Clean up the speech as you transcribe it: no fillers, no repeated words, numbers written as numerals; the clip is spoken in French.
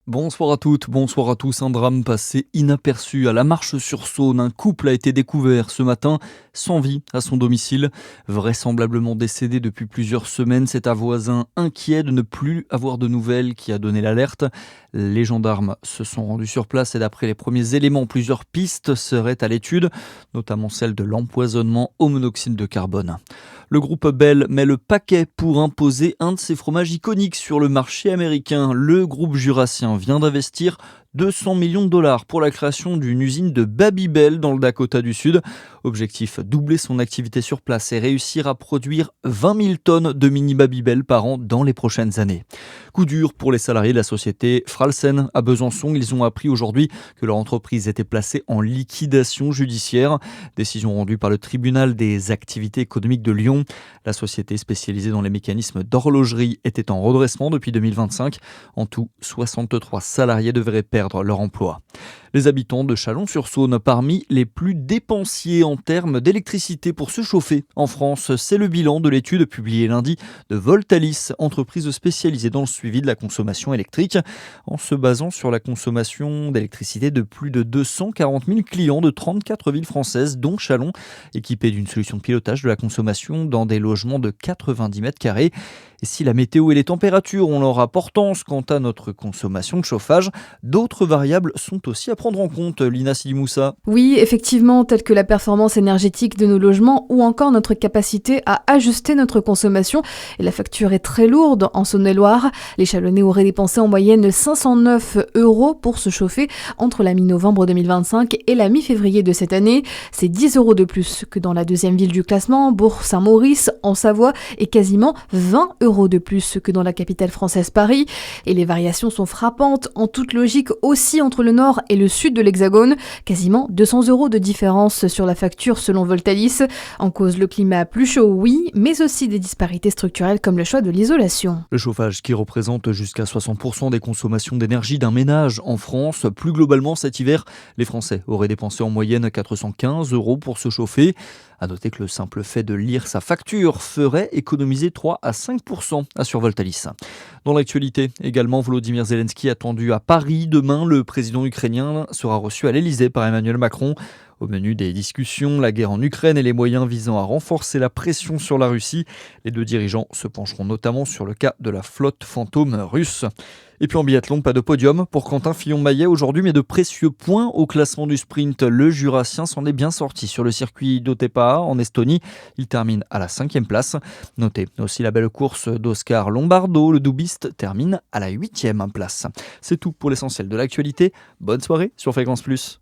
Bonsoir à toutes, bonsoir à tous. Un drame passé inaperçu à la Marche-sur-Saône. Un couple a été découvert ce matin sans vie à son domicile. Vraisemblablement décédé depuis plusieurs semaines, c'est un voisin inquiet de ne plus avoir de nouvelles qui a donné l'alerte. Les gendarmes se sont rendus sur place et d'après les premiers éléments, plusieurs pistes seraient à l'étude, notamment celle de l'empoisonnement au monoxyde de carbone. Le groupe Bell met le paquet pour imposer un de ses fromages iconiques sur le marché américain. Le groupe jurassien vient d'investir 200 millions de dollars pour la création d'une usine de Babybel dans le Dakota du Sud. Objectif, doubler son activité sur place et réussir à produire 20 000 tonnes de mini Babybel par an dans les prochaines années. Coup dur pour les salariés de la société Fralsen à Besançon. Ils ont appris aujourd'hui que leur entreprise était placée en liquidation judiciaire. Décision rendue par le tribunal des activités économiques de Lyon. La société spécialisée dans les mécanismes d'horlogerie était en redressement depuis 2025. En tout, 63 salariés devraient perdre leur emploi. Les habitants de Chalon-sur-Saône parmi les plus dépensiers en termes d'électricité pour se chauffer en France. C'est le bilan de l'étude publiée lundi de Voltalis, entreprise spécialisée dans le suivi de la consommation électrique. En se basant sur la consommation d'électricité de plus de 240 000 clients de 34 villes françaises, dont Chalon, équipés d'une solution de pilotage de la consommation dans des logements de 90 mètres carrés. Et si la météo et les températures ont leur importance quant à notre consommation de chauffage, d'autres variables sont aussi à prendre en compte, Lina Silimoussa. Oui, effectivement, telles que la performance énergétique de nos logements ou encore notre capacité à ajuster notre consommation. Et la facture est très lourde en Saône-et-Loire. Les Chalonnais auraient dépensé en moyenne 509 € pour se chauffer entre la mi-novembre 2025 et la mi-février de cette année. C'est 10 € de plus que dans la deuxième ville du classement, Bourg-Saint-Maurice, en Savoie, et quasiment 20 € de plus que dans la capitale française Paris. Et les variations sont frappantes, en toute logique aussi entre le nord et le sud de l'Hexagone. Quasiment 200 € de différence sur la facture selon Voltalis. En cause le climat plus chaud, oui, mais aussi des disparités structurelles comme le choix de l'isolation. Le chauffage qui représente jusqu'à 60% des consommations d'énergie d'un ménage en France. Plus globalement, cet hiver, les Français auraient dépensé en moyenne 415 € pour se chauffer. À noter que le simple fait de lire sa facture ferait économiser 3 à 5%, assure Voltalis. Dans l'actualité, également, Volodymyr Zelensky attendu à Paris. Demain, le président ukrainien sera reçu à l'Elysée par Emmanuel Macron. Au menu des discussions, la guerre en Ukraine et les moyens visant à renforcer la pression sur la Russie. Les deux dirigeants se pencheront notamment sur le cas de la flotte fantôme russe. Et puis en biathlon, pas de podium pour Quentin Fillon-Maillet aujourd'hui, mais de précieux points au classement du sprint. Le Jurassien s'en est bien sorti sur le circuit d'Otepää en Estonie. Il termine à la 5e place. Notez aussi la belle course d'Oscar Lombardo. Le doubiste termine à la 8e place. C'est tout pour l'essentiel de l'actualité. Bonne soirée sur Fréquence Plus.